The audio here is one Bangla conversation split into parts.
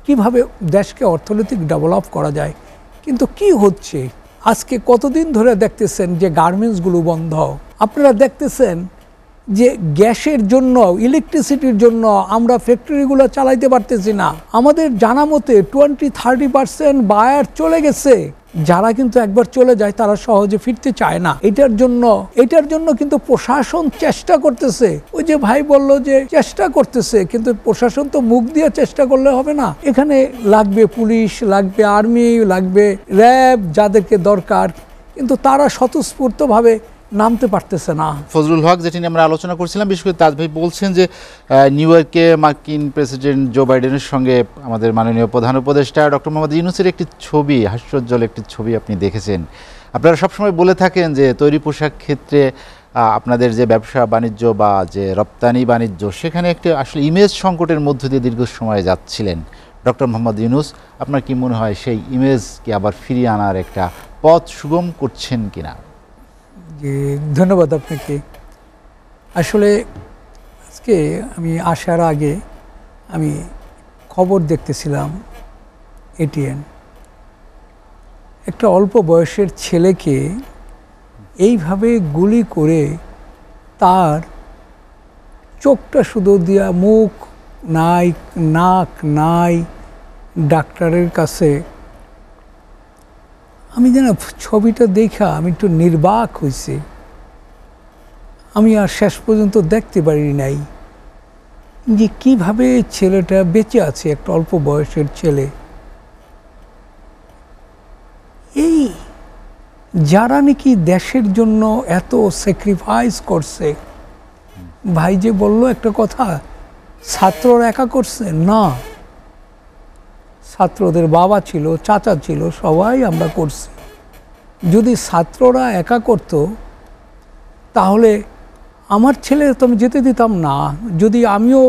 কিভাবে দেশকে অর্থনৈতিক ডেভেলপ করা যায়। কিন্তু কি হচ্ছে, আজকে কতদিন ধরে দেখতেছেন যে গার্মেন্টসগুলো বন্ধ, আপনারা দেখতেছেন যে গ্যাসের জন্য, ইলেকট্রিসিটির জন্য আমরা ফ্যাক্টরিগুলো চালাইতে পারতেছি না। আমাদের জানা মতে 20-30% বায়ার চলে গেছে, যারা কিন্তু একবার চলে যায় তারা সহজে ফিরতে চায় না। এটার জন্য কিন্তু প্রশাসন চেষ্টা করতেছে। ওই যে ভাই বলল যে চেষ্টা করতেছে, কিন্তু প্রশাসন তো মুখ দিয়ে চেষ্টা করলে হবে না। এখানে লাগবে পুলিশ, লাগবে আর্মি, লাগবে র্যাব, যাদেরকে দরকার, কিন্তু তারা স্বতঃস্ফূর্তভাবে নামতে পারতেছে না। ফজলুল হক, যেটি নিয়ে আমরা আলোচনা করছিলাম, বিশেষ করে তাজ ভাই বলছেন যে নিউ ইয়র্কে মার্কিন প্রেসিডেন্ট জো বাইডেনের সঙ্গে আমাদের মাননীয় প্রধান উপদেষ্টা ডক্টর মোহাম্মদ ইউনূসের একটি ছবি, হাস্যোজ্জ্বল একটি ছবি আপনি দেখেছেন। আপনারা সবসময় বলে থাকেন যে তৈরি পোশাক ক্ষেত্রে আপনাদের যে ব্যবসা বাণিজ্য বা যে রপ্তানি বাণিজ্য, সেখানে একটি আসলে ইমেজ সংকটের মধ্য দিয়ে দীর্ঘ সময় যাচ্ছিলেন ডক্টর মোহাম্মদ ইউনূস। আপনার কি মনে হয় সেই ইমেজকে আবার ফিরিয়ে আনার একটা পথ সুগম করছেন কিনা? জি, ধন্যবাদ আপনাকে। আসলে আজকে আমি আসার আগে আমি খবর দেখতেছিলাম এটিএন, একটা অল্প বয়সের ছেলেকে এইভাবে গুলি করে তার চোখটা শুধু দিয়া, মুখ নাই, নাক নাই, ডাক্তারের কাছে। আমি যেন ছবিটা দেখা আমি একটু নির্বাক হয়েছি। আমি আর শেষ পর্যন্ত দেখতে পারি নাই যে কিভাবে ছেলেটা বেঁচে আছে, একটা অল্প বয়সের ছেলে। এই যারা নাকি দেশের জন্য এত স্যাক্রিফাইস করছে, ভাই যে বলল একটা কথা, ছাত্ররা একা করছে না, ছাত্রদের বাবা ছিল, চাচা ছিল, সবাই আমরা করছি। যদি ছাত্ররা একা করত তাহলে আমার ছেলে তো আমি যেতে দিতাম না, যদি আমিও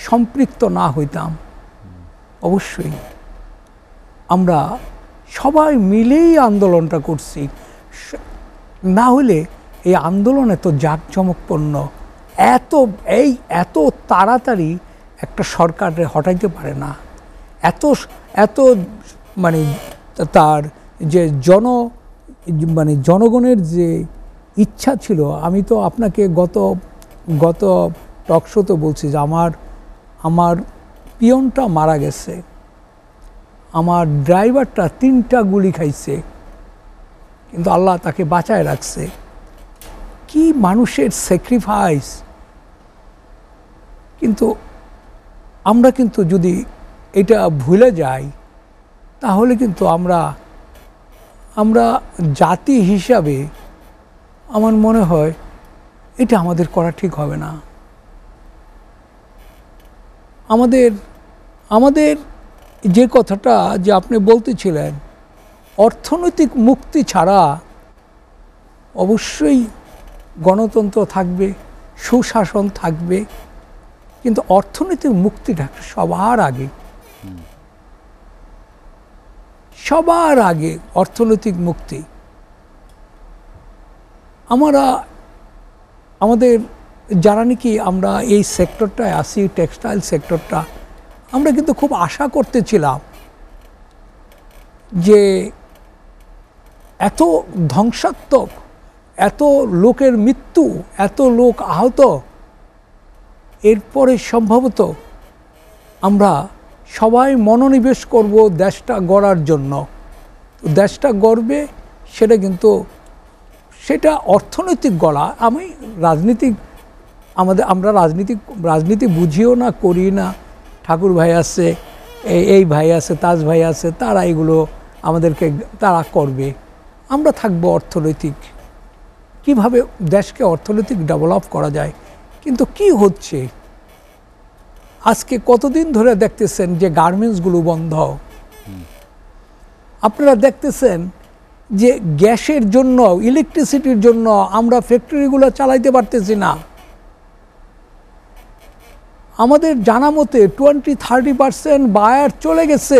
সম্পৃক্ত না হইতাম। অবশ্যই আমরা সবাই মিলেই আন্দোলনটা করছি, না হলে এই আন্দোলন এত জাঁকজমকপূর্ণ, এত তাড়াতাড়ি একটা সরকারে হটাইতে পারে না। এত মানে তার যে জনগণের যে ইচ্ছা ছিল। আমি তো আপনাকে গত টকশোতে বলছি যে আমার পিয়নটা মারা গেছে, আমার ড্রাইভারটা 3টা গুলি খাইছে, কিন্তু আল্লাহ তাকে বাঁচায় রাখছে। কি মানুষের স্যাক্রিফাইস! কিন্তু আমরা কিন্তু যদি এটা ভুলে যাই তাহলে কিন্তু আমরা জাতি হিসাবে আমার মনে হয় এটা আমাদের করা ঠিক হবে না। আমাদের যে কথাটা যে আপনি বলতেছিলেন, অর্থনৈতিক মুক্তি ছাড়া অবশ্যই গণতন্ত্র থাকবে, সুশাসন থাকবে, কিন্তু অর্থনৈতিক মুক্তিটা সবার আগে অর্থনৈতিক মুক্তি। আমাদের যারা নাকি আমরা এই সেক্টরটায় আসি, টেক্সটাইল সেক্টরটা, আমরা কিন্তু খুব আশা করতেছিলাম যে এত ধ্বংসাত্মক, এত লোকের মৃত্যু, এত লোক আহত, এরপরে সম্ভবত আমরা সবাই মনোনিবেশ করব দেশটা গড়ার জন্য। দেশটা গড়বে সেটা অর্থনৈতিক গড়া। আমরা রাজনীতি বুঝিও না, করি না। ঠাকুর ভাই আছে, এই ভাই আছে, তাজ ভাই আছে, তারা এগুলো আমাদেরকে তারা করবে। আমরা থাকবো অর্থনৈতিক, কিভাবে দেশকে অর্থনৈতিক ডেভেলপ করা যায়। কিন্তু কি হচ্ছে, আজকে কতদিন ধরে দেখতেছেন যে গার্মেন্টসগুলো বন্ধ, আপনারা দেখতেছেন যে গ্যাসের জন্য, ইলেকট্রিসিটির জন্য আমরা ফ্যাক্টরিগুলো চালাইতে পারতেছি না। আমাদের জানা মতে 20-30% বায়ার চলে গেছে,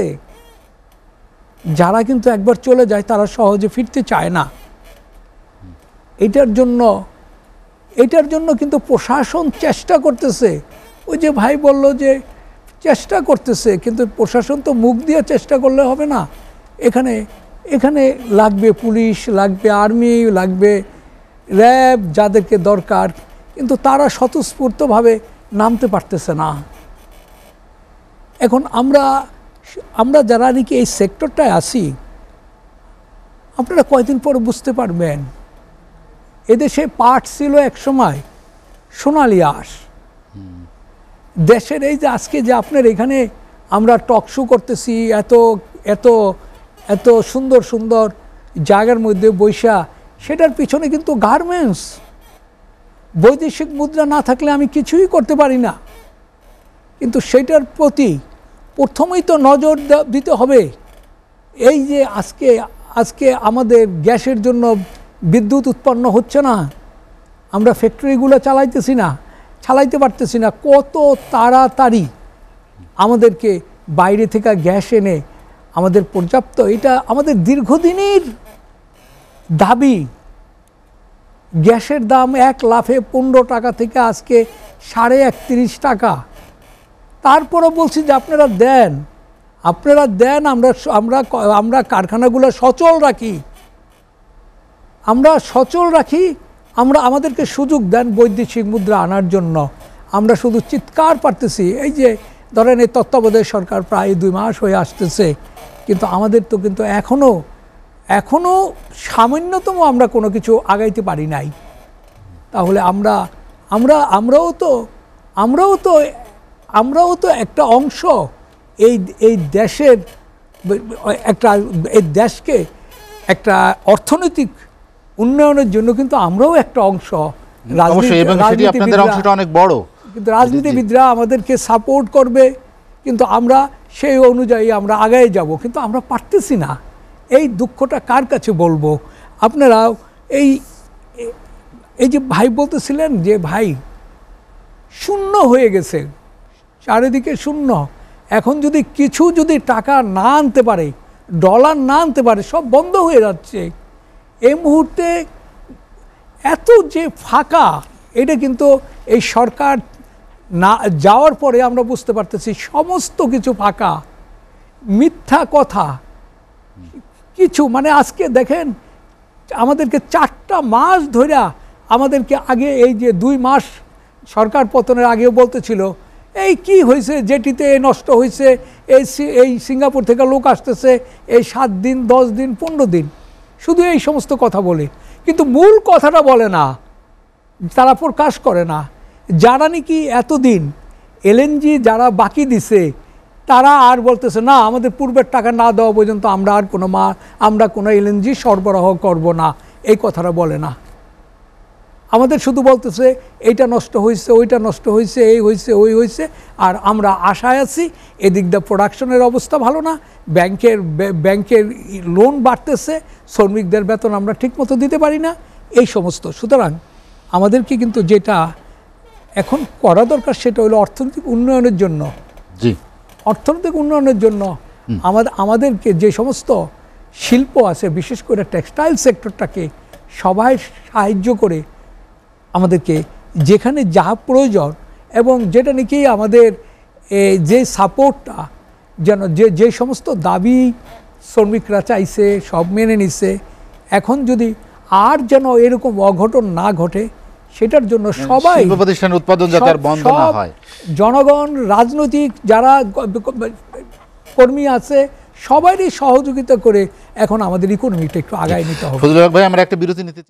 যারা কিন্তু একবার চলে যায় তারা সহজে ফিরতে চায় না। এটার জন্য কিন্তু প্রশাসন চেষ্টা করতেছে। ওই যে ভাই বলল যে চেষ্টা করতেছে, কিন্তু প্রশাসন তো মুখ দিয়ে চেষ্টা করলে হবে না। এখানে এখানে লাগবে পুলিশ, লাগবে আর্মি, লাগবে র্যাব, যাদেরকে দরকার, কিন্তু তারা স্বতঃস্ফূর্তভাবে নামতে পারতেছে না। এখন আমরা যারা নাকি এই সেক্টরটায় আছি, আপনারা কয়দিন পরে বুঝতে পারবেন এদেশে পাট ছিল এক সময় সোনালি আঁশ। দেশের এই যে আজকে যে আপনার এখানে আমরা টক শো করতেছি, এত এত এত সুন্দর সুন্দর জায়গার মধ্যে বৈশা, সেটার পিছনে কিন্তু গার্মেন্টস। বৈদেশিক মুদ্রা না থাকলে আমি কিছুই করতে পারি না, কিন্তু সেটার প্রতি প্রথমেই তো নজর দিতে হবে। এই যে আজকে আমাদের গ্যাসের জন্য বিদ্যুৎ উৎপন্ন হচ্ছে না, আমরা ফ্যাক্টরিগুলো চালাইতে পারতেছি না, কত তাড়াতাড়ি আমাদেরকে বাইরে থেকে গ্যাস এনে আমাদের পর্যাপ্ত, এটা আমাদের দীর্ঘদিনের দাবি। গ্যাসের দাম 1 লাফে 15 টাকা থেকে আজকে 31.5 টাকা। তারপরও বলছি যে আপনারা দেন, আমরা কারখানাগুলো সচল রাখি, আমাদেরকে সুযোগ দেন বৈদেশিক মুদ্রা আনার জন্য। আমরা শুধু চিৎকার পারতেছি। এই যে ধরেন এই তত্ত্বাবধায়ক সরকার প্রায় 2 মাস হয়ে আসতেছে, কিন্তু আমাদের তো কিন্তু এখনো সামান্যতম আমরা কোনো কিছু আগাইতে পারি নাই। তাহলে আমরাও তো একটা অংশ এই দেশের এই দেশকে একটা অর্থনৈতিক উন্নয়নের জন্য কিন্তু আমরাও একটা অংশ। কিন্তু রাজনীতিবিদরা আমাদেরকে সাপোর্ট করবে, কিন্তু আমরা সেই অনুযায়ী আমরা আগায় যাব, কিন্তু আমরা পারতেছি না। এই দুঃখটা কার কাছে বলবো? আপনারা এই যে ভাই বলতেছিলেন যে ভাই শূন্য হয়ে গেছে, চারিদিকে শূন্য। এখন যদি টাকা না আনতে পারে, ডলার না আনতে পারে, সব বন্ধ হয়ে যাচ্ছে। এই মুহূর্তে এত যে ফাঁকা, এটা কিন্তু এই সরকার না যাওয়ার পরে আমরা বুঝতে পারতেছি সমস্ত কিছু ফাঁকা, মিথ্যা কথা কিছু। মানে আজকে দেখেন আমাদেরকে 4টা মাস ধরে আমাদেরকে আগে এই যে 2 মাস সরকার পতনের আগেও বলতেছিল এই কি হয়েছে, জেটিতে নষ্ট হয়েছে, এই সিঙ্গাপুর থেকে লোক আসতেছে, এই 7 দিন 10 দিন 15 দিন, শুধু এই সমস্ত কথা বলে, কিন্তু মূল কথাটা বলে না, তারা প্রকাশ করে না। যারা নাকি এতদিন এলএনজি যারা বাকি দিছে, তারা আর বলতেছে না আমাদের পূর্বের টাকা না দেওয়া পর্যন্ত আমরা কোনো এলএনজি সরবরাহ করব না, এই কথাটা বলে না। আমাদের শুধু বলতেছে এইটা নষ্ট হয়েছে, ওইটা নষ্ট হয়েছে, এই হয়েছে, ওই হয়েছে, আর আমরা আশায় আছি। এদিক দিয়ে প্রোডাকশনের অবস্থা ভালো না, ব্যাংকের লোন বাড়তেছে, শ্রমিকদের বেতন আমরা ঠিকমতো দিতে পারি না, এই সমস্ত। সুতরাং আমাদেরকে কিন্তু যেটা এখন করা দরকার সেটা হলো অর্থনৈতিক উন্নয়নের জন্য। অর্থনৈতিক উন্নয়নের জন্য আমাদেরকে যে সমস্ত শিল্প আছে, বিশেষ করে টেক্সটাইল সেক্টরটাকে সবাই সাহায্য করে আমাদেরকে যেখানে যা প্রয়োজন, এবং যেটা নাকি আমাদের যে সাপোর্টটা, যেন যে সমস্ত দাবি শ্রমিকরা চাইছে সব মেনে নিছে, এখন যদি আর যেন এরকম অঘটন না ঘটে, সেটার জন্য সবাই প্রতিষ্ঠান উৎপাদন যাতে আর বন্ধ না হয়, জনগণ, রাজনৈতিক যারা কর্মী আছে, সবারই সহযোগিতা করে এখন আমাদের ইকোনমিটা একটু আগায় নিতে হবে। ফজলুল হক ভাই, আমরা একটা বিরতি নিতে চাই।